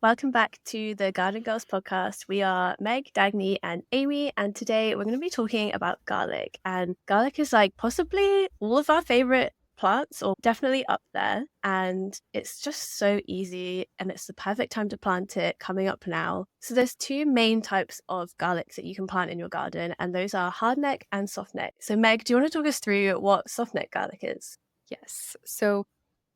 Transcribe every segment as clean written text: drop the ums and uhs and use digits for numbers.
Welcome back to the Garden Girls podcast. We are Meg, Dagny, and Amy, and today we're going to be talking about garlic. And garlic is like possibly all of our favorite plants, or definitely up there. And it's just so easy, and it's the perfect time to plant it coming up now. So there's two main types of garlics that you can plant in your garden, and those are hardneck and softneck. So Meg, do you want to talk us through what softneck garlic is? Yes. So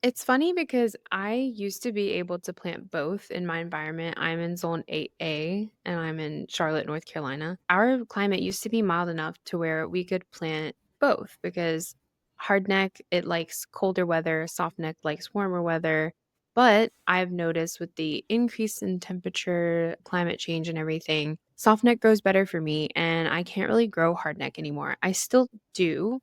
it's funny because I used to be able to plant both in my environment. I'm in zone 8A and I'm in Charlotte, North Carolina. Our climate used to be mild enough to where we could plant both because hardneck, it likes colder weather, softneck likes warmer weather. But I've noticed with the increase in temperature, climate change, and everything, softneck grows better for me and I can't really grow hardneck anymore. I still do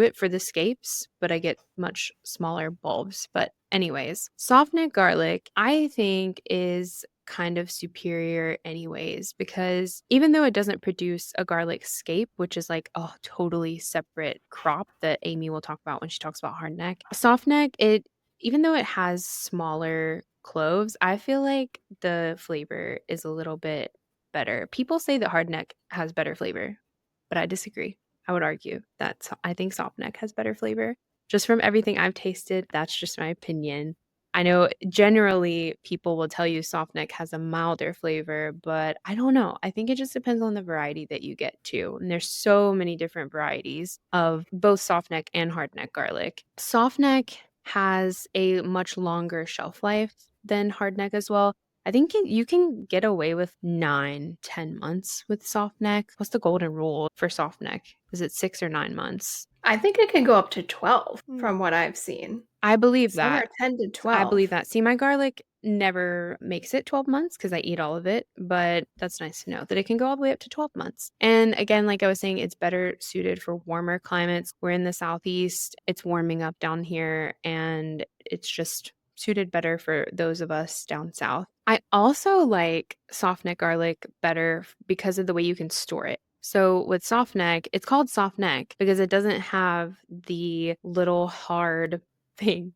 it for the scapes, but I get much smaller bulbs. But anyways, softneck garlic, I think is kind of superior anyways because even though it doesn't produce a garlic scape, which is like a totally separate crop that Amy will talk about when she talks about hardneck, softneck, it even though it has smaller cloves, I feel like the flavor is a little bit better. People say that hardneck has better flavor, but I disagree. I would argue that I think Softneck has better flavor. Just from everything I've tasted, that's just my opinion. I know generally people will tell you Softneck has a milder flavor, but I don't know. I think it just depends on the variety that you get too. And there's so many different varieties of both Softneck and Hardneck garlic. Softneck has a much longer shelf life than Hardneck as well. I think you can get away with 9, 10 months with soft neck. What's the golden rule for soft neck? Is it 6 or 9 months? I think it can go up to 12 Hmm. from what I've seen. I believe Some that. are 10 to I believe 12. that. See, my garlic never makes it 12 months because I eat all of it, but that's nice to know that it can go all the way up to 12 months. And again, like I was saying, it's better suited for warmer climates. We're in the southeast, it's warming up down here, and it's just suited better for those of us down south. I also like soft neck garlic better because of the way you can store it. So with soft neck, it's called soft neck because it doesn't have the little hard thing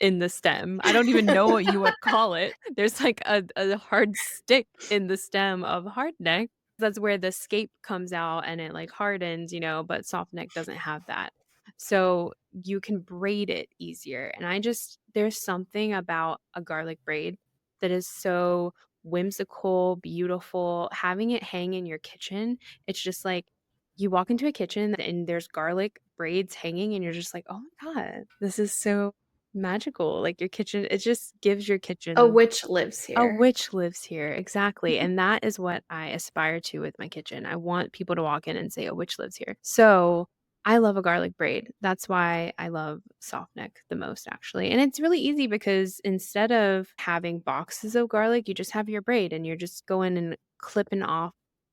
in the stem. I don't even know what you would call it. There's like a hard stick in the stem of hardneck. That's where the scape comes out and it like hardens, but soft neck doesn't have that. So you can braid it easier. And there's something about a garlic braid that is so whimsical, beautiful. Having it hang in your kitchen, it's just like you walk into a kitchen and there's garlic braids hanging, and you're just like, oh my God, this is so magical. Like your kitchen, it just gives your A kitchen witch lives a here. witch lives here. Exactly. And that is what I aspire to with my kitchen. I want people to walk in and say, a witch lives here. So I love a garlic braid. That's why I love soft neck the most, actually. And it's really easy because instead of having boxes of garlic, you just have your braid and you're just going and clipping off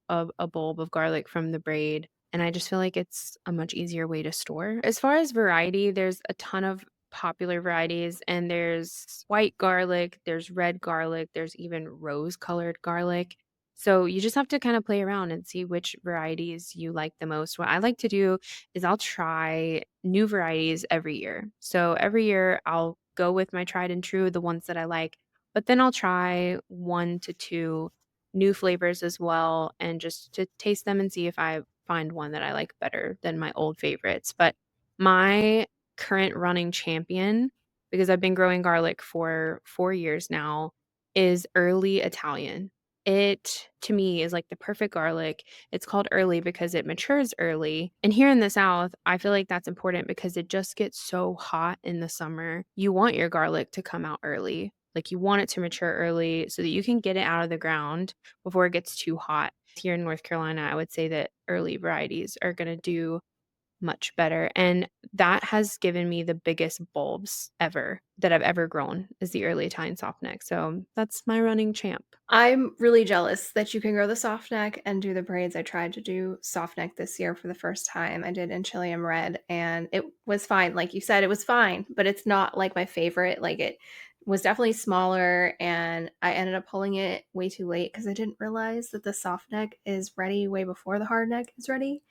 a bulb of garlic from the braid. And I just feel like it's a much easier way to store. As far as variety, there's a ton of popular varieties, and there's white garlic, there's red garlic, there's even rose colored garlic. So you just have to kind of play around and see which varieties you like the most. What I like to do is I'll try new varieties every year. So every year I'll go with my tried and true, the ones that I like, but then I'll try 1 to 2 new flavors as well and just to taste them and see if I find one that I like better than my old favorites. But my current running champion, because I've been growing garlic for 4 years now, is early Italian. It, to me, is like the perfect garlic. It's called early because it matures early. And here in the South, I feel like that's important because it just gets so hot in the summer. You want your garlic to come out early. Like you want it to mature early so that you can get it out of the ground before it gets too hot. Here in North Carolina, I would say that early varieties are going to do much better, and that has given me the biggest bulbs ever that I've ever grown is the early Italian softneck, so that's my running champ. I'm really jealous that you can grow the soft neck and do the braids. I tried to do soft neck this year for the first time. I did in Chilean red and it was fine. Like you said, it was fine, but it's not like my favorite. Like it was definitely smaller and I ended up pulling it way too late because I didn't realize that the soft neck is ready way before the hard neck is ready.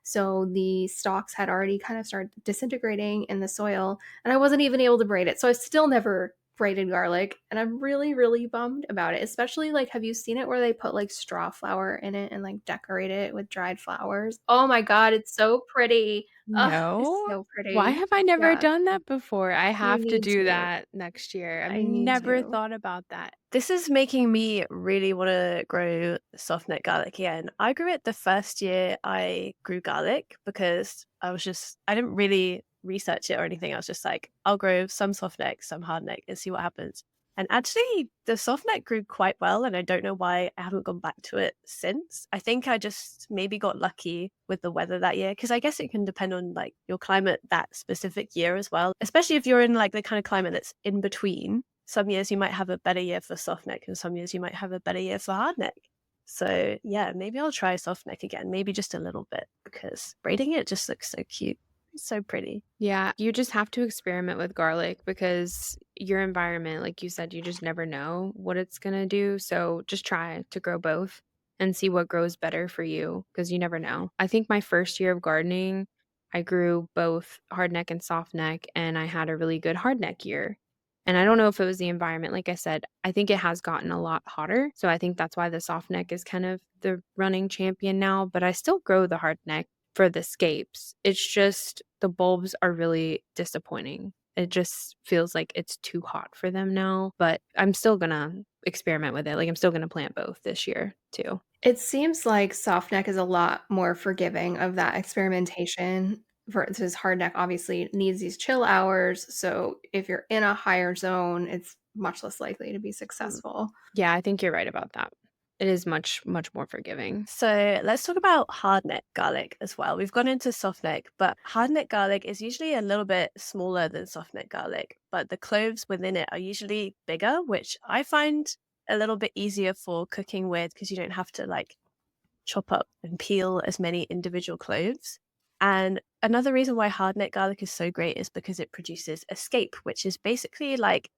So the stalks had already kind of started disintegrating in the soil and I wasn't even able to braid it. So I still never braided garlic, and I'm really, really bummed about it. Especially like, have you seen it where they put like straw flower in it and like decorate it with dried flowers? Oh my god, it's so pretty. Oh, it's No? so Why pretty. have I never Yeah, done that before? I you have to need do to. that next year. I've I need never to. thought about that. This is making me really want to grow softneck garlic again. I grew it the first year I grew garlic because I didn't really research it or anything. I was just like, I'll grow some softneck, some hardneck and see what happens. And actually, the softneck grew quite well, and I don't know why I haven't gone back to it since. I think I just maybe got lucky with the weather that year, because I guess it can depend on like your climate that specific year as well, especially if you're in like the kind of climate that's in between. Some years you might have a better year for softneck, and some years you might have a better year for hardneck. So yeah, maybe I'll try softneck again, maybe just a little bit, because braiding it just looks so cute. It's so pretty. Yeah, you just have to experiment with garlic because your environment, like you said, you just never know what it's going to do. So just try to grow both and see what grows better for you because you never know. I think my first year of gardening, I grew both hardneck and softneck, and I had a really good hardneck year. And I don't know if it was the environment. Like I said, I think it has gotten a lot hotter. So I think that's why the softneck is kind of the running champion now, but I still grow the hardneck for the scapes. It's just the bulbs are really disappointing. It just feels like it's too hot for them now, but I'm still gonna experiment with it. Like I'm still gonna plant both this year too. It seems like Softneck is a lot more forgiving of that experimentation versus Hardneck obviously needs these chill hours. So if you're in a higher zone, it's much less likely to be Mm. successful. Yeah, I think you're right about that. It is much, much more forgiving. So let's talk about hardneck garlic as well. We've gone into softneck, but hardneck garlic is usually a little bit smaller than softneck garlic, but the cloves within it are usually bigger, which I find a little bit easier for cooking with, because you don't have to like chop up and peel as many individual cloves. And another reason why hardneck garlic is so great is because it produces a scape, which is basically like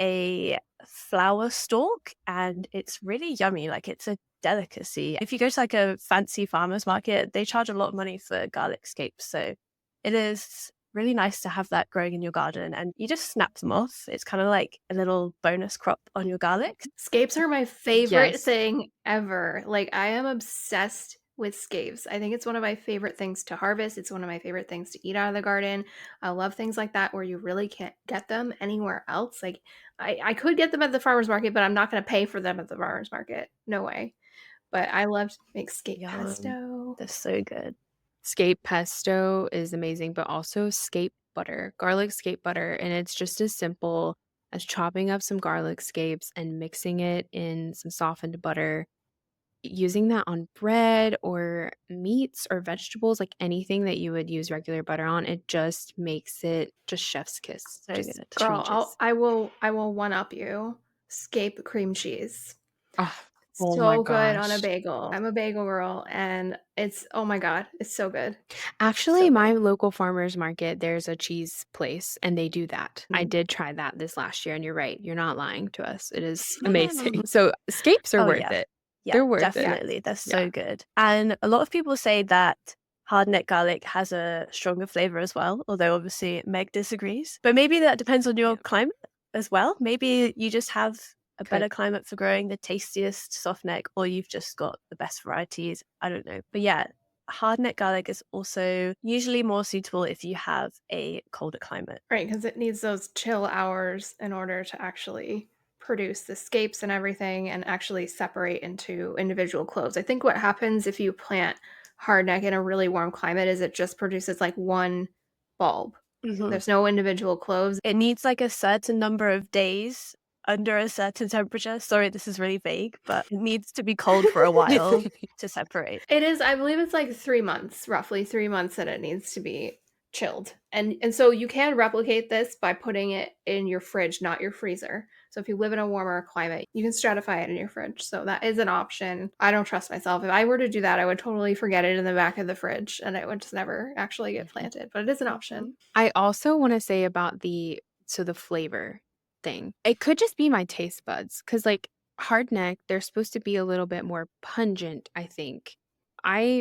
a flower stalk, and it's really yummy. Like, it's a delicacy. If you go to like a fancy farmer's market, they charge a lot of money for garlic scapes. So it is really nice to have that growing in your garden, and you just snap them off. It's kind of like a little bonus crop on your garlic. Scapes are my favorite Yes. thing ever. Like, I am obsessed with scapes. I think it's one of my favorite things to harvest. It's one of my favorite things to eat out of the garden. I love things like that where you really can't get them anywhere else. Like, I could get them at the farmer's market, but I'm not going to pay for them at the farmer's market. No way. But I love to make scape Yum. pesto. They're so good. Scape pesto is amazing, but also scape butter, garlic scape butter. And it's just as simple as chopping up some garlic scapes and mixing it in some softened butter, using that on bread or meats or vegetables, like anything that you would use regular butter on. It just makes it just chef's kiss, So just good. Girl, changes. I will one up you. Scape cream cheese. Oh, oh my So good on a gosh. bagel. I'm a bagel girl, and it's, oh my god, it's so good. Actually, So my good. local farmer's market, there's a cheese place and they do that. I Mm. did try that this last year, and you're right. You're not lying to us. It is amazing. So scapes are Oh, worth yeah. it. Yeah, They're worth it. Yeah. definitely. They're Yeah. so good. And a lot of people say that hardneck garlic has a stronger flavor as well, although obviously Meg disagrees. But maybe that depends on your Yeah. climate as well. Maybe you just have a Could. better climate for growing the tastiest softneck, or you've just got the best varieties. I don't know. But yeah, hardneck garlic is also usually more suitable if you have a colder climate. Right, because it needs those chill hours in order to actually produce the scapes and everything and actually separate into individual cloves. I think what happens if you plant hardneck in a really warm climate is it just produces like one bulb. Mhm. There's no individual cloves. It needs like a certain number of days under a certain temperature. Sorry, this is really vague, but it needs to be cold for a while to separate. It is, I believe it's like 3 months, roughly 3 months that it needs to be chilled. And so you can replicate this by putting it in your fridge, not your freezer. So if you live in a warmer climate, you can stratify it in your fridge. So that is an option. I don't trust myself. If I were to do that, I would totally forget it in the back of the fridge and it would just never actually get planted. But it is an option. Mhm. I also want to say about the flavor thing. It could just be my taste buds because like hardneck, they're supposed to be a little bit more pungent, I think.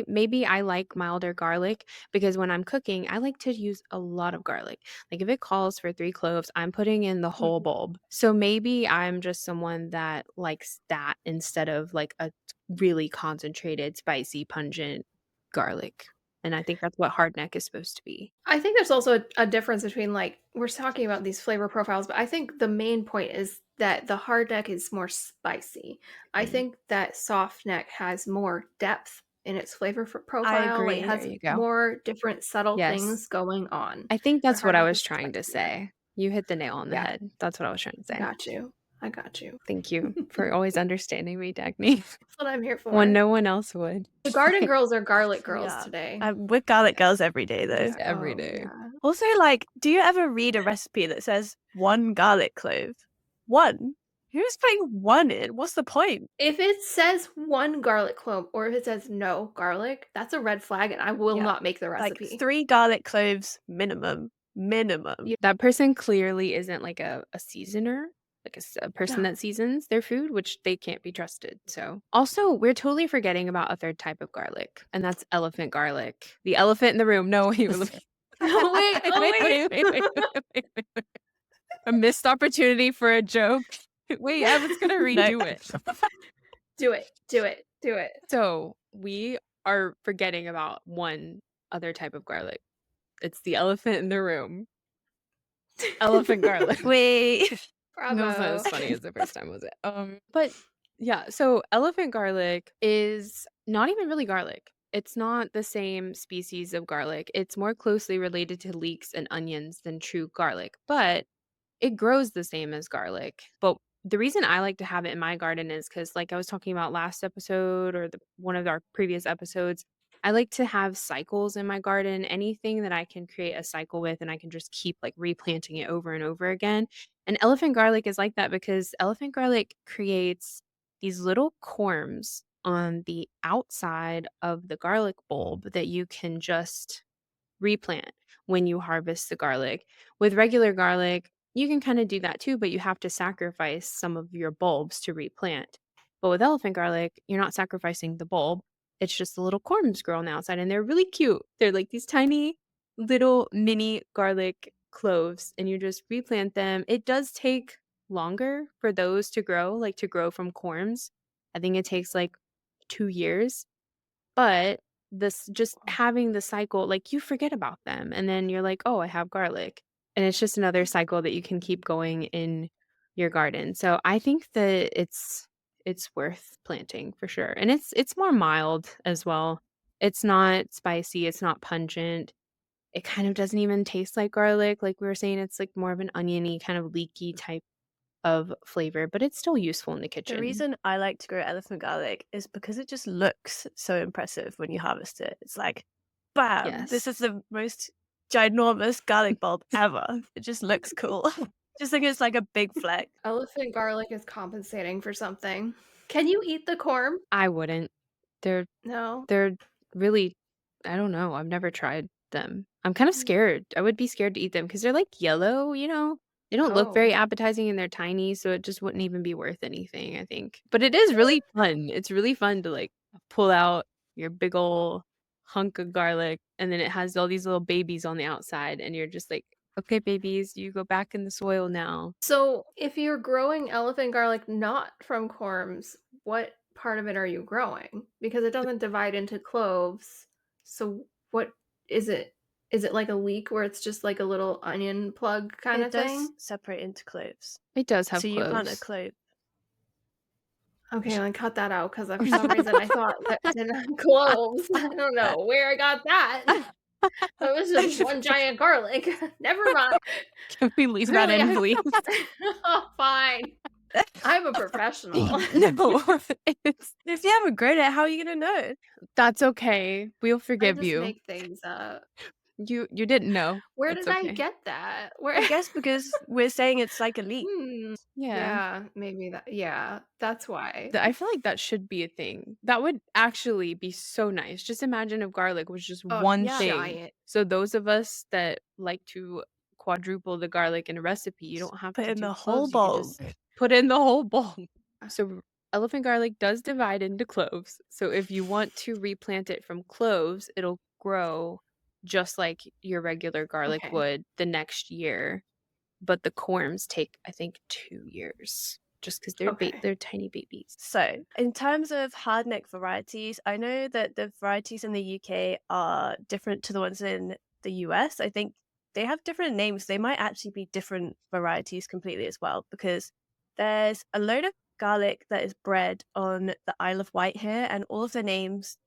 maybe I like milder garlic because when I'm cooking, I like to use a lot of garlic. Like if it calls for 3 cloves, I'm putting in the whole Mhm. bulb. So maybe I'm just someone that likes that instead of like a really concentrated, spicy, pungent garlic. And I think that's what hardneck is supposed to be. I think there's also a difference between like we're talking about these flavor profiles, but I think the main point is that the hard neck is more spicy. I Mm, think that soft neck has more depth in its flavor I profile. It agree. there has you go. more different subtle Yes. things going on. I think The that's what hard I neck was is trying to spicier. say. You hit the nail on the Yeah, head. That's what I was trying to I say. got you. I got you. Thank you for always understanding me, Dagny, That's what I'm here when for. no one else would. The garden girls are garlic We girls are. today. We're garlic girls every day, though. Just every Oh day. yeah. Also, like, do you ever read a recipe that says 1 garlic clove? 1? Who's putting 1 in? What's the point? If it says one garlic clove or if it says no garlic, that's a red flag and I will Yeah. not make the Like, recipe. 3 garlic cloves minimum. Minimum. Yeah, that person clearly isn't like a seasoner, like a person that seasons their food, which they can't be trusted. So, also, we're totally forgetting about a third type of garlic, and that's elephant garlic. The elephant in the room. No, wait, Oh wait, oh wait. A missed opportunity for a joke. Wait, I was gonna No. redo it. do it, do it, do it. So, we are forgetting about one other type of garlic. It's the elephant in the room. Elephant garlic. Wait. That was not Bravo. as funny as the first time, was it? But yeah, so elephant garlic is not even really garlic. It's not the same species of garlic. It's more closely related to leeks and onions than true garlic, but it grows the same as garlic. But the reason I like to have it in my garden is because, like I was talking about last episode or one of our previous episodes, I like to have cycles in my garden. Anything that I can create a cycle with, and I can just keep like replanting it over and over again. And elephant garlic is like that because elephant garlic creates these little corms on the outside of the garlic bulb that you can just replant when you harvest the garlic. With regular garlic, you can kind of do that too, but you have to sacrifice some of your bulbs to replant. But with elephant garlic, you're not sacrificing the bulb. It's just the little corms grow on the outside, and they're really cute. They're like these tiny little mini garlic cloves, and you just replant them. It does take longer for those to grow, like to grow from corms. I think it takes like 2 years, but this just having the cycle, like, you forget about them, and then you're like, "Oh, I have garlic." And it's just another cycle that you can keep going in your garden. So I think that it's worth planting for sure. And it's more mild as well. It's not spicy, it's not pungent. It kind of doesn't even taste like garlic. Like we were saying, it's like more of an oniony, kind of leaky type of flavor, but it's still useful in the The kitchen. reason I like to grow elephant garlic is because it just looks so impressive when you harvest it. It's like, bam, this Yes. is the most ginormous garlic bulb ever. It just looks cool. Just think it's like a big fleck. Elephant garlic is compensating for something. Can you eat the corm? I wouldn't. They're No. They're really, I don't know, I've never tried them. I'm kind of scared. I would be scared to eat them because 'cause they're, like, yellow, you know? They don't look very Oh. appetizing and they're tiny, so it just wouldn't even be worth anything, I think. But it is really fun. It's really fun to, like, pull out your big ol' hunk of garlic, and then it has all these little babies on the outside, and you're just like, "Okay, babies, you go back in the soil now." So, if you're growing elephant garlic not from corms, what part of it are you growing? Because it doesn't divide into cloves. So, what is it? Is it like a leek where it's just like a little onion plug kind It of does thing? separate into cloves. It does have So you plant a cloves. clove. Okay, then cut that out because for some reason I thought that didn't have cloves. I don't know where I got that. That was just one giant garlic. Never mind. Can we leave that Clearly, in, please? oh, fine. I'm a professional. No, it's If you haven't grown it, how are you gonna know? that's okay. We'll I forgive just you. make things up. You didn't know. Where That's did I okay. get that? Where? I guess because we're saying it's like a leek. Hmm. Yeah. Yeah, maybe that. Yeah, that's why. I feel like that should be a thing. That would actually be so nice. Just imagine if garlic was just Oh, one Yeah. thing. giant. So those of us that like to quadruple the garlic in a recipe, you don't have Put to in do the whole cloves. You can bulb. just put in the whole bowl. So elephant garlic does divide into cloves. So if you want to replant it from cloves, it'll grow just like your regular garlic Okay. would the next year. But the corms take, I think, 2 years just because Okay. they're tiny babies. So, in terms of hardneck varieties, I know that the varieties in the UK are different to the ones in the US. I think they have different names. They might actually be different varieties completely as well, because there's a load of garlic that is bred on the Isle of Wight here, and all of the names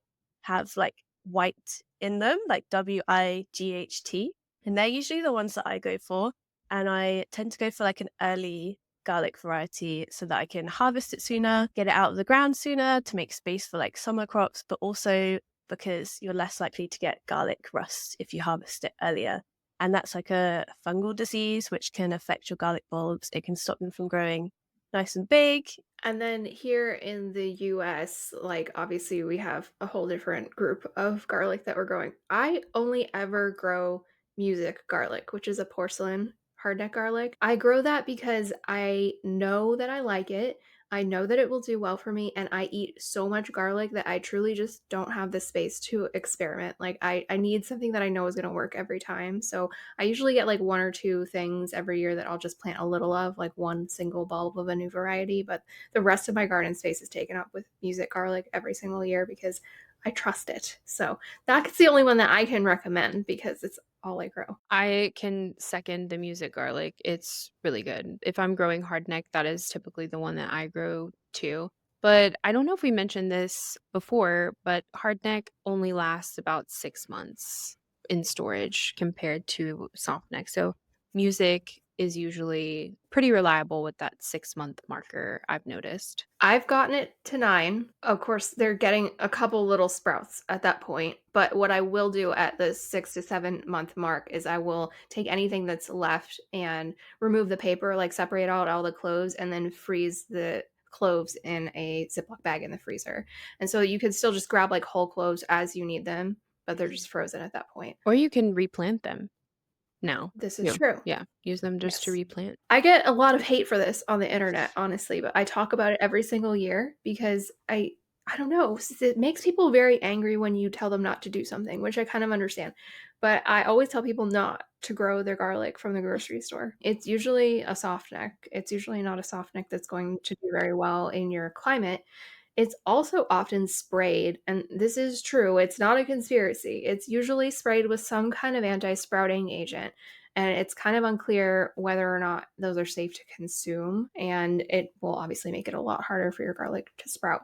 have like white in them, like WIGHT. And they're usually the ones that I go for. And I tend to go for like an early garlic variety so that I can harvest it sooner, get it out of the ground sooner to make space for like summer crops, but also because you're less likely to get garlic rust if you harvest it earlier. And that's like a fungal disease which can affect your garlic bulbs. It can stop them from growing nice and big. And then here in the US, like obviously we have a whole different group of garlic that we're growing. I only ever grow music garlic, which is a porcelain hardneck garlic. I grow that because I know that I like it. I know that it will do well for me, and I eat so much garlic that I truly just don't have the space to experiment. Like I need something that I know is going to work every time. So I usually get like one or two things every year that I'll just plant a little of, like one single bulb of a new variety, but the rest of my garden space is taken up with music garlic every single year because I trust it. So that's the only one that I can recommend because it's all I grow. I can second the music garlic. It's really good. If I'm growing hardneck, that is typically the one that I grow too. But I don't know if we mentioned this before, but hardneck only lasts about 6 months in storage compared to softneck. So music is usually pretty reliable with that 6 month marker, I've noticed. I've gotten it to 9. Of course, they're getting a couple little sprouts at that point. But what I will do at the 6 to 7 month mark is I will take anything that's left and remove the paper, like separate out all the cloves, and then freeze the cloves in a Ziploc bag in the freezer. And so you can still just grab like whole cloves as you need them, but they're just frozen at that point. Or you can replant them now. This is true. Yeah. Use them just to Yes. replant. I get a lot of hate for this on the internet, honestly, but I talk about it every single year because I don't know, it makes people very angry when you tell them not to do something, which I kind of understand. But I always tell people not to grow their garlic from the grocery store. It's usually a soft neck. It's usually not a soft neck that's going to do very well in your climate. It's also often sprayed, and this is true, it's not a conspiracy. It's usually sprayed with some kind of anti-sprouting agent, and it's kind of unclear whether or not those are safe to consume, and it will obviously make it a lot harder for your garlic to sprout.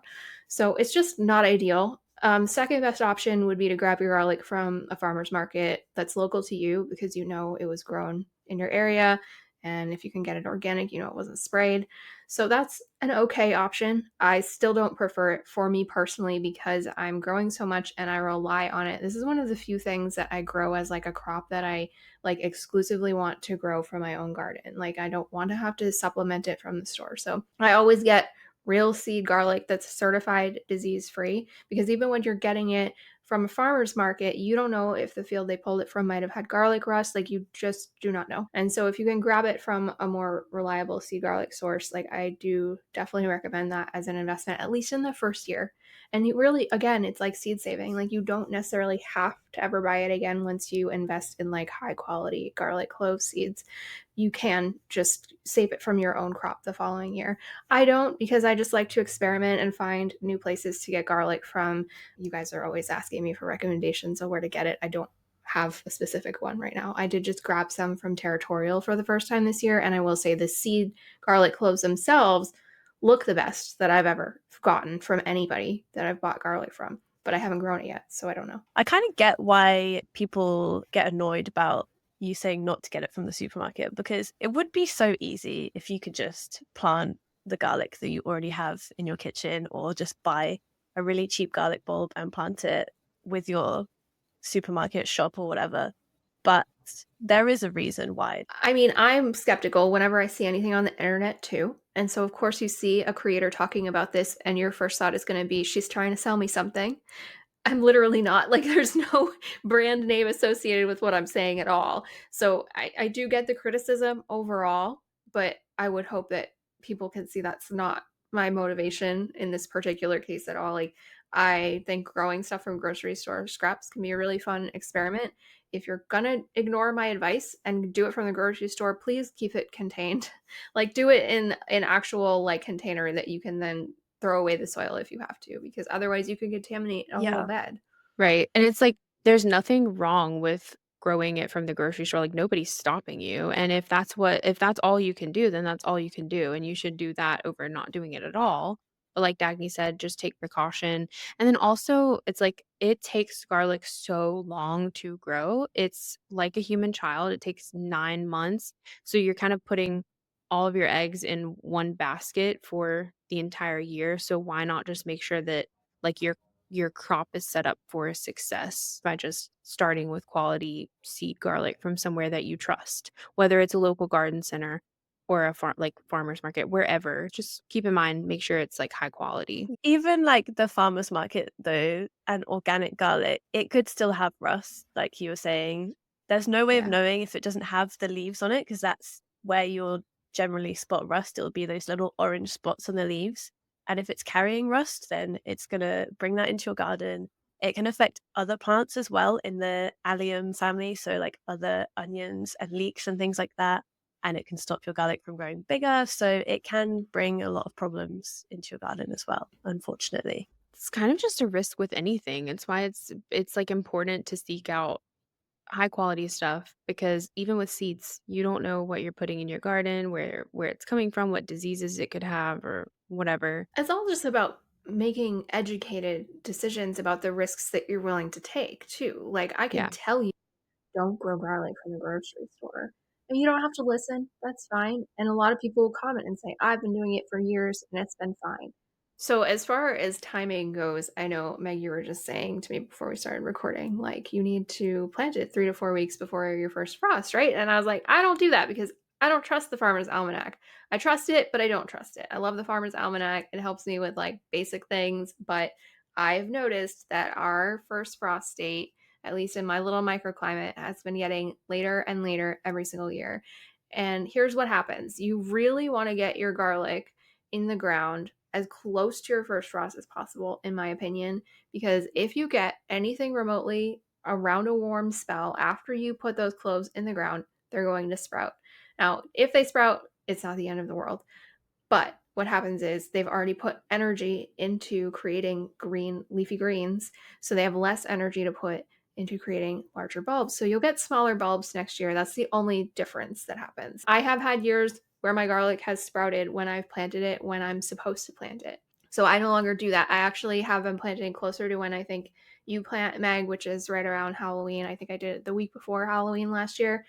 So it's just not ideal. Second best option would be to grab your garlic from a farmer's market that's local to you because you know it was grown in your area. And if you can get it organic, you know it wasn't sprayed. So that's an okay option. I still don't prefer it for me personally because I'm growing so much and I rely on it. This is one of the few things that I grow as like a crop that I like exclusively want to grow from my own garden. Like I don't want to have to supplement it from the store. So I always get real seed garlic that's certified disease free because even when you're getting it from a farmer's market, you don't know if the field they pulled it from might have had garlic rust. Like you just do not know. And so if you can grab it from a more reliable seed garlic source, like I do definitely recommend that as an investment, at least in the first year. And you really, again, it's like seed saving. Like you don't necessarily have to ever buy it again once you invest in like high quality garlic clove seeds. You can just save it from your own crop the following year. I don't because I just like to experiment and find new places to get garlic from. You guys are always asking me for recommendations of where to get it. I don't have a specific one right now. I did just grab some from Territorial for the first time this year, and I will say the seed garlic cloves themselves look the best that I've ever gotten from anybody that I've bought garlic from, but I haven't grown it yet, so I don't know. I kind of get why people get annoyed about you saying not to get it from the supermarket, because it would be so easy if you could just plant the garlic that you already have in your kitchen, or just buy a really cheap garlic bulb and plant it with your supermarket shop or whatever. But there is a reason why. I mean, I'm skeptical whenever I see anything on the internet too. And so, of course, you see a creator talking about this, and your first thought is going to be, she's trying to sell me something. I'm literally not. Like, there's no brand name associated with what I'm saying at all. So I do get the criticism overall, but I would hope that people can see that's not my motivation in this particular case at all. Like, I think growing stuff from grocery store scraps can be a really fun experiment. If you're gonna ignore my advice and do it from the grocery store, please keep it contained. Like, do it in an actual like container that you can then throw away the soil if you have to, because otherwise you can contaminate a whole Yeah. bed. Right. And it's like there's nothing wrong with growing it from the grocery store. Like nobody's stopping you. And if that's all you can do, then that's all you can do. And you should do that over not doing it at all. But like Dagny said, just take precaution. And then also it's like it takes garlic so long to grow. It's like a human child. It takes 9 months. So you're kind of putting all of your eggs in one basket for the entire year. So why not just make sure that like your crop is set up for success by just starting with quality seed garlic from somewhere that you trust, whether it's a local garden center or a farmers market, wherever. Just keep in mind, make sure it's like high quality. Even like the farmer's market though, and organic garlic, it could still have rust, like you were saying. There's no way of Yeah. knowing if it doesn't have the leaves on it, because that's where you'll generally spot rust. It'll be those little orange spots on the leaves. And if it's carrying rust, then it's gonna bring that into your garden. It can affect other plants as well in the allium family, so like other onions and leeks and things like that, and it can stop your garlic from growing bigger. So it can bring a lot of problems into your garden as well, unfortunately. It's kind of just a risk with anything. It's why it's like important to seek out high quality stuff because even with seeds, you don't know what you're putting in your garden, where it's coming from, what diseases it could have or whatever. It's all just about making educated decisions about the risks that you're willing to take, too. Like, I can Yeah. tell you, don't grow garlic from the grocery store. And you don't have to listen. That's fine. And a lot of people will comment and say, I've been doing it for years and it's been fine. So, as far as timing goes, I know, Meg, you were just saying to me before we started recording, like, you need to plant it 3 to 4 weeks before your first frost, right? And I was like, I don't do that because I don't trust the Farmer's Almanac. I trust it, but I don't trust it. I love the Farmer's Almanac. It helps me with like basic things, but I've noticed that our first frost date, at least in my little microclimate, has been getting later and later every single year. And here's what happens. You really want to get your garlic in the ground as close to your first frost as possible, in my opinion, because if you get anything remotely around a warm spell after you put those cloves in the ground, they're going to sprout. Now, if they sprout, it's not the end of the world. But what happens is they've already put energy into creating green leafy greens, so they have less energy to put into creating larger bulbs. So you'll get smaller bulbs next year. That's the only difference that happens. I have had years where my garlic has sprouted when I've planted it when I'm supposed to plant it. So I no longer do that. I actually have been planting closer to when I think you plant, Meg, which is right around Halloween. I think I did it the week before Halloween last year.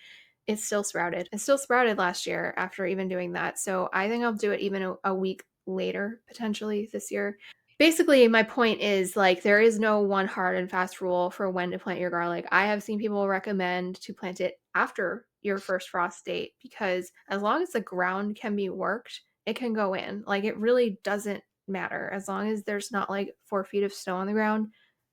It's still sprouted. It still sprouted last year after even doing that. So I think I'll do it even a week later, potentially this year. Basically, my point is like there is no one hard and fast rule for when to plant your garlic. I have seen people recommend to plant it after your first frost date because as long as the ground can be worked, it can go in. Like it really doesn't matter. As long as there's not like 4 feet of snow on the ground,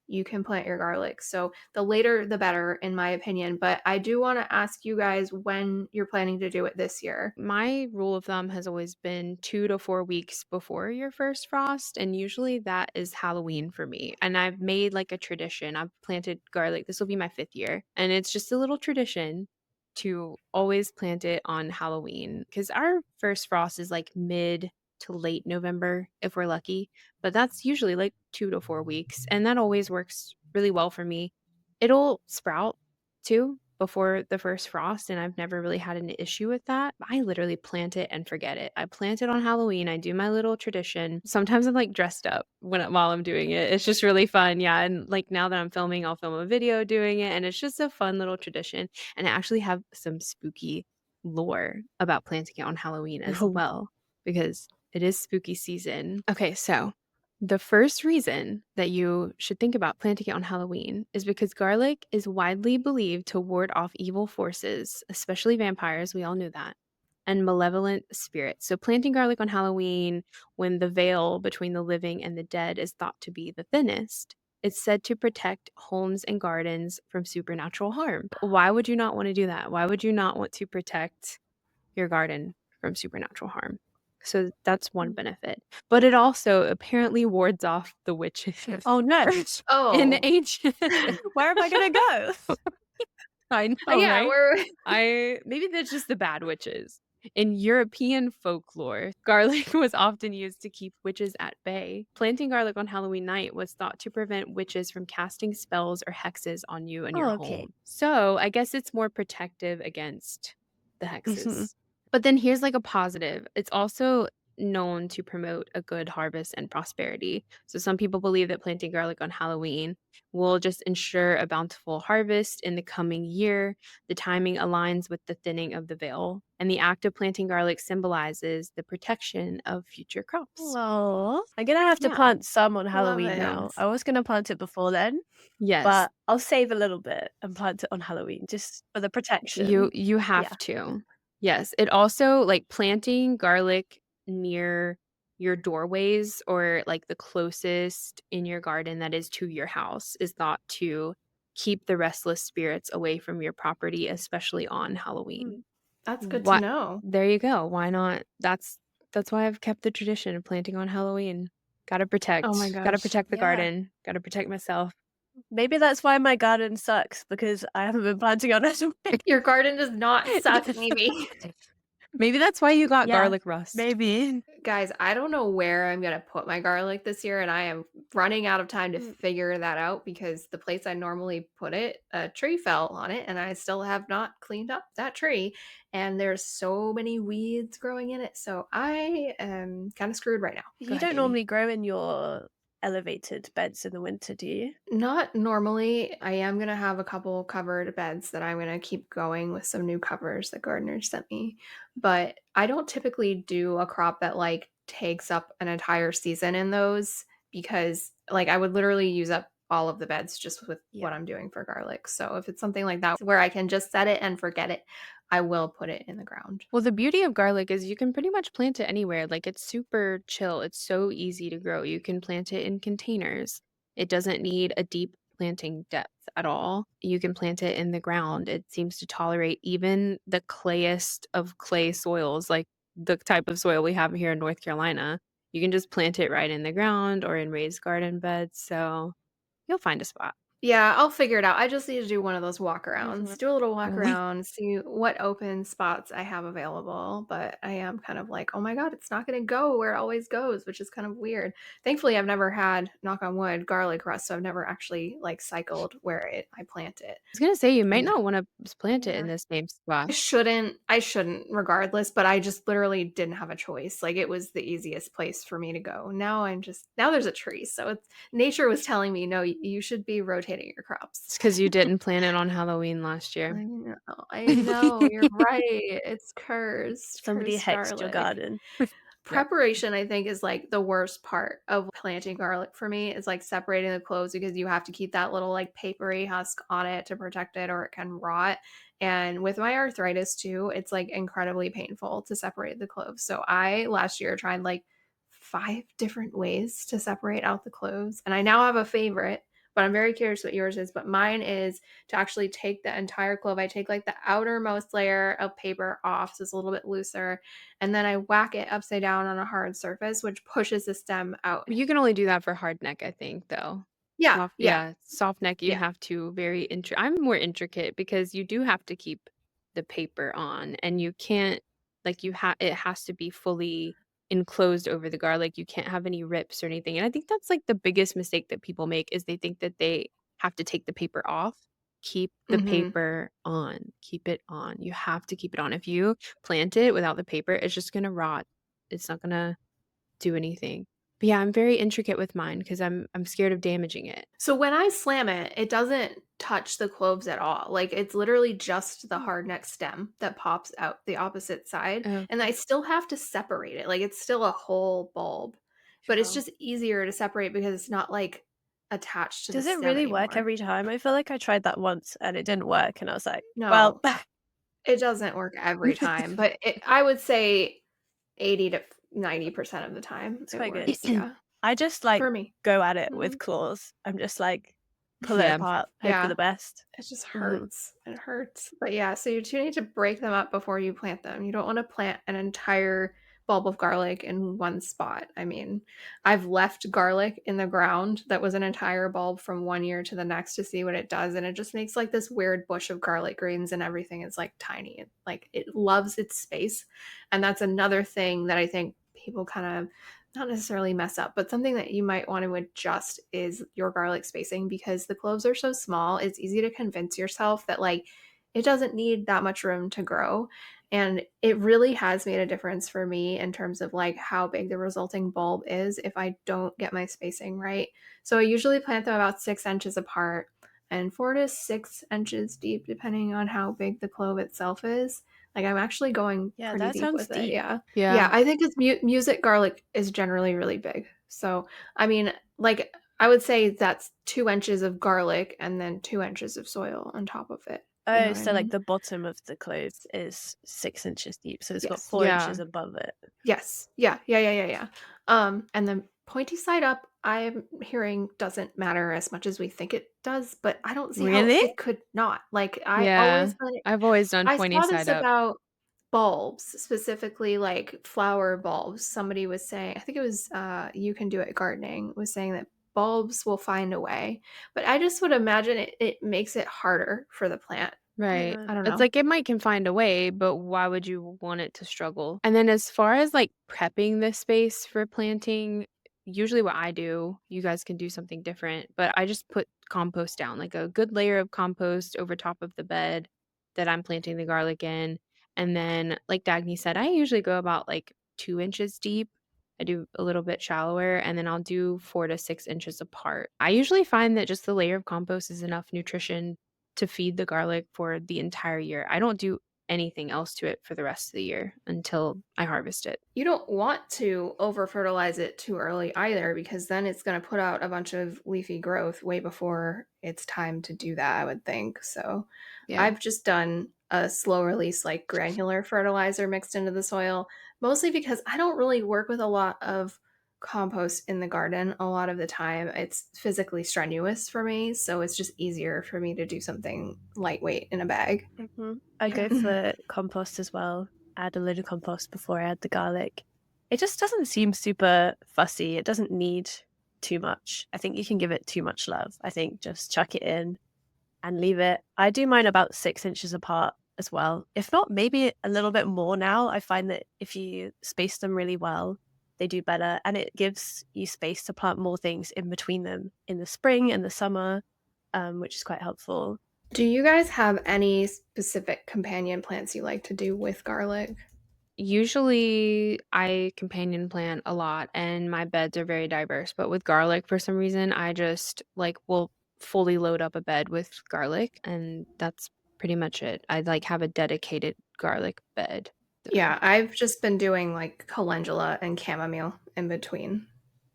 you can plant your garlic. So the later the better, in my opinion. But I do want to ask you guys when you're planning to do it this year. My rule of thumb has always been 2 to 4 weeks before your first frost. And usually that is Halloween for me. And I've made like a tradition. I've planted garlic. This will be my 5th year. And it's just a little tradition to always plant it on Halloween because our first frost is like mid to late November if we're lucky. But that's usually like 2 to 4 weeks. And that always works really well for me. It'll sprout too before the first frost, and I've never really had an issue with that. I literally plant it and forget it. I plant it on Halloween. I do my little tradition. Sometimes I'm like dressed up while I'm doing it. It's just really fun. Yeah, and like now that I'm filming, I'll film a video doing it, and it's just a fun little tradition. And I actually have some spooky lore about planting it on Halloween as well because it is spooky season. Okay, so the first reason that you should think about planting it on Halloween is because garlic is widely believed to ward off evil forces, especially vampires, we all knew that, and malevolent spirits. So planting garlic on Halloween, when the veil between the living and the dead is thought to be the thinnest, it's said to protect homes and gardens from supernatural harm. Why would you not want to do that? Why would you not want to protect your garden from supernatural harm? So that's one benefit. But it also apparently wards off the witches. Oh no. In Oh. ancient Where am I gonna go? I know, Yeah, right? we're Maybe that's just the bad witches. In European folklore, garlic was often used to keep witches at bay. Planting garlic on Halloween night was thought to prevent witches from casting spells or hexes on you and your Oh, okay. home. So I guess it's more protective against the Mhm. hexes. But then here's like a positive. It's also known to promote a good harvest and prosperity. So some people believe that planting garlic on Halloween will just ensure a bountiful harvest in the coming year. The timing aligns with the thinning of the veil, and the act of planting garlic symbolizes the protection of future crops. Oh, I'm gonna have to Yeah. plant some on love Halloween it. now. I was gonna plant it before then, Yes. but I'll save a little bit and plant it on Halloween just for the protection. You have Yeah. to. Yes. It also like planting garlic near your doorways or like the closest in your garden that is to your house is thought to keep the restless spirits away from your property, especially on Halloween. That's good to What know. There you go. Why not? That's why I've kept the tradition of planting on Halloween. Gotta Oh my protect. Gotta gosh. protect the Yeah. garden. Gotta protect myself. Maybe that's why my garden sucks because I haven't been planting on Halloween. Your garden does not suck, Amy. Maybe that's why you got Yeah, garlic rust. maybe. Guys, I don't know where I'm gonna put my garlic this year, and I am running out of time to Mm. figure that out because the place I normally put it, a tree fell on it, and I still have not cleaned up that tree. And there's so many weeds growing in it, so I am kind of screwed right now. Go You ahead, don't Amy. normally grow in your elevated beds in the winter, do you? Not normally. I am gonna have a couple covered beds that I'm gonna keep going with some new covers that gardeners sent me. But I don't typically do a crop that like takes up an entire season in those because like I would literally use up all of the beds just with Yeah. what I'm doing for garlic. So if it's something like that where I can just set it and forget it, I will put it in the ground. Well, the beauty of garlic is you can pretty much plant it anywhere. Like it's super chill. It's so easy to grow. You can plant it in containers. It doesn't need a deep planting depth at all. You can plant it in the ground. It seems to tolerate even the clayest of clay soils, like the type of soil we have here in North Carolina. You can just plant it right in the ground or in raised garden beds. So you'll find a spot. Yeah, I'll figure it out. I just need to do one of those walk Mhm. arounds. Do a little walk Mhm. around, see what open spots I have available. But I am kind of like, oh my God, it's not going to go where it always goes, which is kind of weird. Thankfully, I've never had, knock on wood, garlic rust. So I've never actually like cycled where I plant it. I was going to say, you might And not want to plant it yeah. in the same spot. I shouldn't regardless, but I just literally didn't have a choice. Like it was the easiest place for me to go. Now there's a tree. So it's nature was telling me, no, you should be rotating your crops. It's because you didn't plan it on Halloween last I year. know, I know, you're right. It's cursed, Somebody cursed hexed your garlic. garden. Yep. Preparation, I think, is like the worst part of planting garlic for me is like separating the cloves because you have to keep that little like papery husk on it to protect it or it can rot. And with my arthritis too, it's like incredibly painful to separate the cloves. So I last year tried like 5 different ways to separate out the cloves. And I now have a favorite, but I'm very curious what yours is. But mine is to actually take the entire clove. I take like the outermost layer of paper off, so it's a little bit looser, and then I whack it upside down on a hard surface, which pushes the stem out. You can only do that for hardneck, I think, though. Yeah, yeah, Soft neck, you yeah. have to I'm more intricate because you do have to keep the paper on and you can't like it has to be fully enclosed over the garlic. You can't have any rips or anything. And I think that's like the biggest mistake that people make is they think that they have to take the paper off. Keep the Mm-hmm. paper on. Keep it on. You have to keep it on. If you plant it without the paper, it's just going to rot. It's not going to do anything. But yeah, I'm very intricate with mine because I'm scared of damaging it. So when I slam it, it doesn't touch the cloves at all. Like it's literally just the hard neck stem that pops out the opposite side. And I Okay. still have to separate it. Like it's still a whole bulb, but it's Sure. just easier to separate because it's not like attached to the Does it stem really work anymore. every time? I feel like I tried that once and it didn't work, and I was like, well, No, it doesn't work every time, but I would say 80 to 90% of the time it's it quite good. works. Yeah. I just like For me. go at it Mhm. with claws. I'm just like pull it Yeah. apart, hope for Yeah. the best. It just Mhm. hurts. It hurts. But yeah, so you do need to break them up before you plant them. You don't want to plant an entire bulb of garlic in one spot. I mean, I've left garlic in the ground that was an entire bulb from one year to the next to see what it does, and it just makes like this weird bush of garlic greens, and everything is like tiny. Like it loves its space. And that's another thing that I think people kind of not necessarily mess up, but something that you might want to adjust is your garlic spacing, because the cloves are so small. It's easy to convince yourself that like it doesn't need that much room to grow. And it really has made a difference for me in terms of like how big the resulting bulb is if I don't get my spacing right. So I usually plant them about 6 inches apart and 4 to 6 inches deep, depending on how big the clove itself is. Like I'm actually going Yeah, pretty that deep sounds with it. deep. Yeah. Yeah. Yeah. I think it's music garlic is generally really big. So, I mean, like I would say that's 2 inches of garlic and then 2 inches of soil on top of it. You know Oh, what I so like mean? the bottom of the clove is 6 inches deep, so it's got Yes. 4 inches Yeah. above it. Yes. Yeah. Yeah. Yeah. Yeah. Yeah. And the pointy side up, I'm hearing doesn't matter as much as we think it does, but I don't see how Really? it could not. Like Yeah. I've always done I pointy saw this side up. about bulbs, specifically like flower bulbs. Somebody was saying, I think it was You Can Do It Gardening was saying that bulbs will find a way. But I just would imagine it makes it harder for the plant. Right. Yeah. I don't It's know. like it might can find a way, but why would you want it to struggle? And then as far as like prepping the space for planting, usually what I do, you guys can do something different, but I just put compost down, like a good layer of compost over top of the bed that I'm planting the garlic in. And then, like Dagny said, I usually go about like 2 inches deep. I do a little bit shallower, and then I'll do 4 to 6 inches apart. I usually find that just the layer of compost is enough nutrition to feed the garlic for the entire year. I don't do anything else to it for the rest of the year until I harvest it. You don't want to over fertilize it too early either, because then it's going to put out a bunch of leafy growth way before it's time to do that, I would think. So Yeah. I've just done a slow release, like granular fertilizer mixed into the soil, mostly because I don't really work with a lot of compost in the garden a lot of the time. It's physically strenuous for me. So it's just easier for me to do something lightweight in a bag. I Yeah. go for compost as well. Add a load of compost before I add the garlic. It just doesn't seem super fussy. It doesn't need too much. I think you can give it too much love. I think just chuck it in and leave it. I do mine about 6 inches apart as well. If not, maybe a little bit more now. I find that if you space them really well, they do better. And it gives you space to plant more things in between them in the spring and the summer, which is quite helpful. Do you guys have any specific companion plants you like to do with garlic? Usually I companion plant a lot and my beds are very diverse, but with garlic for some reason I just like will fully load up a bed with garlic and that's pretty much it. I like have a dedicated garlic bed though. Yeah, I've just been doing like calendula and chamomile in between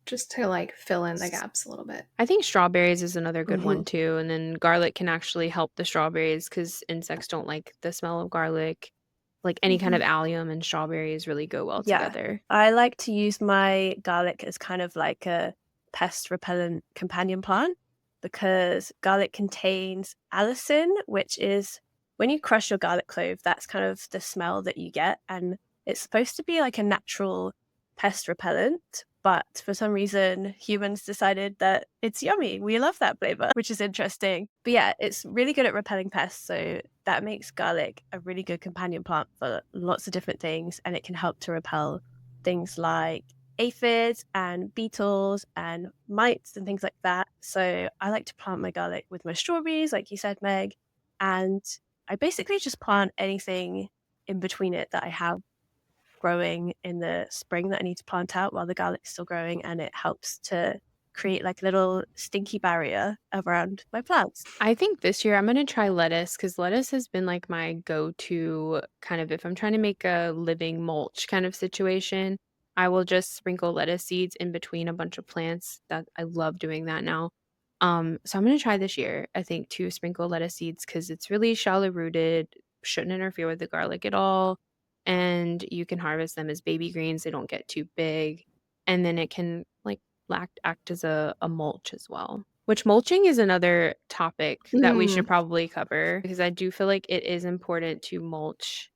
just to like fill in the gaps a little bit. I think strawberries is another good Hmm. one too. And then garlic can actually help the strawberries because insects don't like the smell of garlic. Like any kind Hmm. of allium and strawberries really go well Yeah, together. I like to use my garlic as kind of like a pest repellent companion plant because garlic contains allicin, which is when you crush your garlic clove, that's kind of the smell that you get. And it's supposed to be like a natural pest repellent. But for some reason, humans decided that it's yummy. We love that flavor, which is interesting. But yeah, it's really good at repelling pests. So that makes garlic a really good companion plant for lots of different things. And it can help to repel things like aphids and beetles and mites and things like that. So I like to plant my garlic with my strawberries, like you said, Meg. And I basically just plant anything in between it that I have growing in the spring that I need to plant out while the garlic's still growing, and it helps to create like a little stinky barrier around my plants. I think this year I'm going to try lettuce because lettuce has been like my go-to kind of if I'm trying to make a living mulch kind of situation. I will just sprinkle lettuce seeds in between a bunch of plants. That I love doing that now. So I'm going to try this year, I think, to sprinkle lettuce seeds because it's really shallow rooted, shouldn't interfere with the garlic at all. And you can harvest them as baby greens. They don't get too big. And then it can like act as a mulch as well. Which mulching is another topic that we should Mm. probably cover because I do feel like it is important to mulch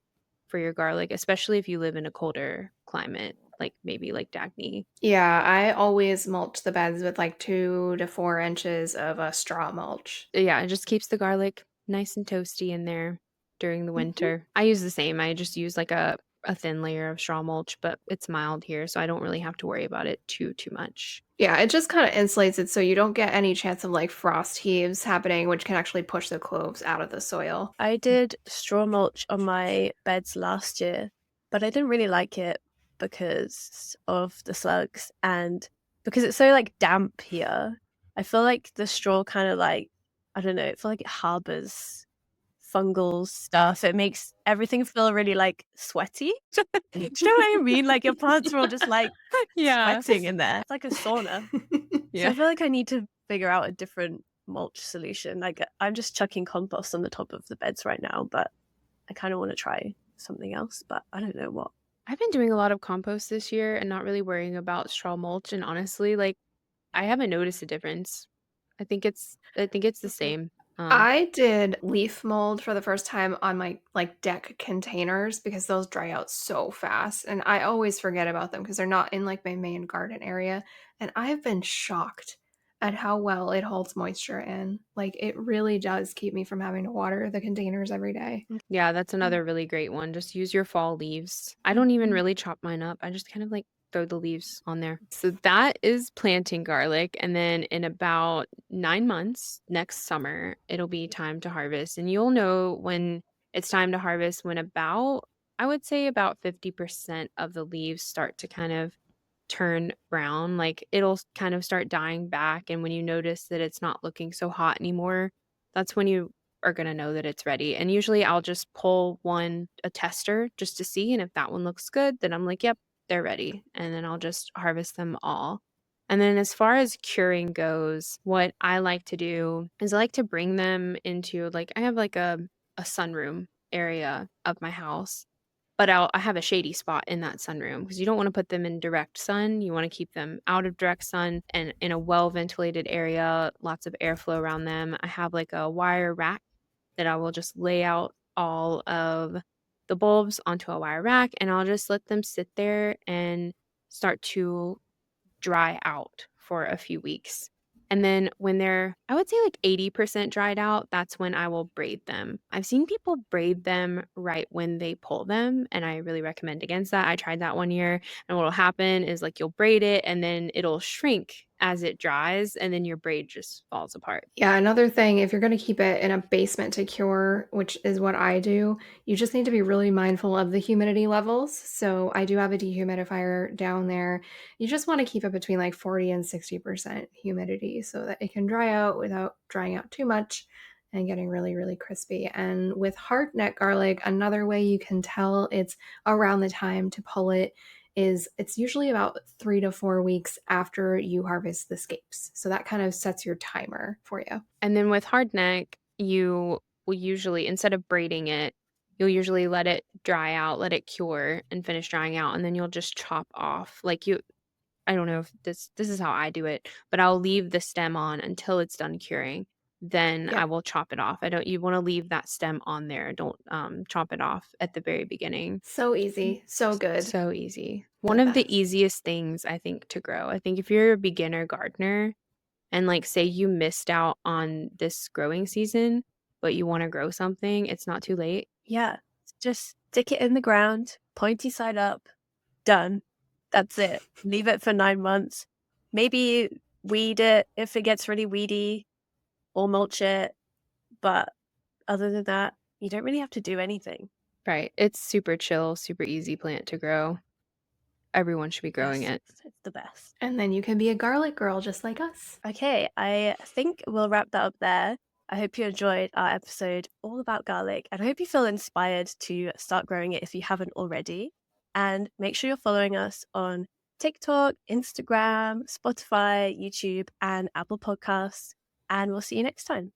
for your garlic, especially if you live in a colder climate, like maybe like Dagny. Yeah, I always mulch the beds with like 2 to 4 inches of a straw mulch. Yeah, it just keeps the garlic nice and toasty in there during the winter. I use the same. I just use like a thin layer of straw mulch, but it's mild here, so I don't really have to worry about it too much. Yeah, it just kind of insulates it so you don't get any chance of like frost heaves happening, which can actually push the cloves out of the soil. I did straw mulch on my beds last year, but I didn't really like it because of the slugs and because it's so like damp here. I feel like the straw kind of like, I don't know, I feel like it harbors fungal stuff. It makes everything feel really like sweaty. Do you know what I mean? Like your plants are all just like Yeah. sweating in there. It's like a sauna. So I feel like I need to figure out a different mulch solution. Like I'm just chucking compost on the top of the beds right now, but I kind of want to try something else, but I don't know what. I've been doing a lot of compost this year and not really worrying about straw mulch, and honestly, like I haven't noticed a difference. I think it's the same. I did leaf mold for the first time on my like deck containers because those dry out so fast and I always forget about them because they're not in like my main garden area and I've been shocked at how well it holds moisture in. Like it really does keep me from having to water the containers every day. Yeah, that's another really great one. Just use your fall leaves. I don't even really chop mine up. I just kind of like throw the leaves on there. So that is planting garlic. And then in about 9 months, next summer, it'll be time to harvest. And you'll know when it's time to harvest when about, I would say about 50% of the leaves start to kind of turn brown. Like it'll kind of start dying back. And when you notice that it's not looking so hot anymore, that's when you are going to know that it's ready. And usually I'll just pull a tester just to see. And if that one looks good, then I'm like, yep, they're ready. And then I'll just harvest them all. And then as far as curing goes, what I like to do is I like to bring them into like, I have like a sunroom area of my house. But I have a shady spot in that sunroom because you don't want to put them in direct sun. You want to keep them out of direct sun and in a well ventilated area, lots of airflow around them. I have like a wire rack that I will just lay out all of the bulbs onto a wire rack and I'll just let them sit there and start to dry out for a few weeks. And then when they're, I would say like 80% dried out, that's when I will braid them. I've seen people braid them right when they pull them, and I really recommend against that. I tried that one year, and what will happen is like you'll braid it and then it'll shrink as it dries, and then your braid just falls apart. Yeah, another thing, if you're going to keep it in a basement to cure, which is what I do, you just need to be really mindful of the humidity levels. So I do have a dehumidifier down there. You just want to keep it between like 40 and 60% humidity so that it can dry out without drying out too much and getting really, really crispy. And with hardneck garlic, another way you can tell it's around the time to pull it is it's usually about 3 to 4 weeks after you harvest the scapes. So that kind of sets your timer for you. And then with hardneck, you will usually, instead of braiding it, you'll usually let it dry out, let it cure and finish drying out, and then you'll just chop off. I don't know if this is how I do it, but I'll leave the stem on until it's done curing. Then I will chop it off. You want to leave that stem on there. Don't chop it off at the very beginning. So easy, so good. So easy. One of the easiest things I think to grow. I think if you're a beginner gardener and like say you missed out on this growing season, but you want to grow something, it's not too late. Yeah, just stick it in the ground, pointy side up, done. That's it. Leave it for 9 months. Maybe weed it if it gets really weedy or mulch it. But other than that, you don't really have to do anything. Right. It's super chill, super easy plant to grow. Everyone should be growing it. It's the best. And then you can be a garlic girl just like us. Okay, I think we'll wrap that up there. I hope you enjoyed our episode all about garlic, and I hope you feel inspired to start growing it if you haven't already. And make sure you're following us on TikTok, Instagram, Spotify, YouTube, and Apple Podcasts. And we'll see you next time.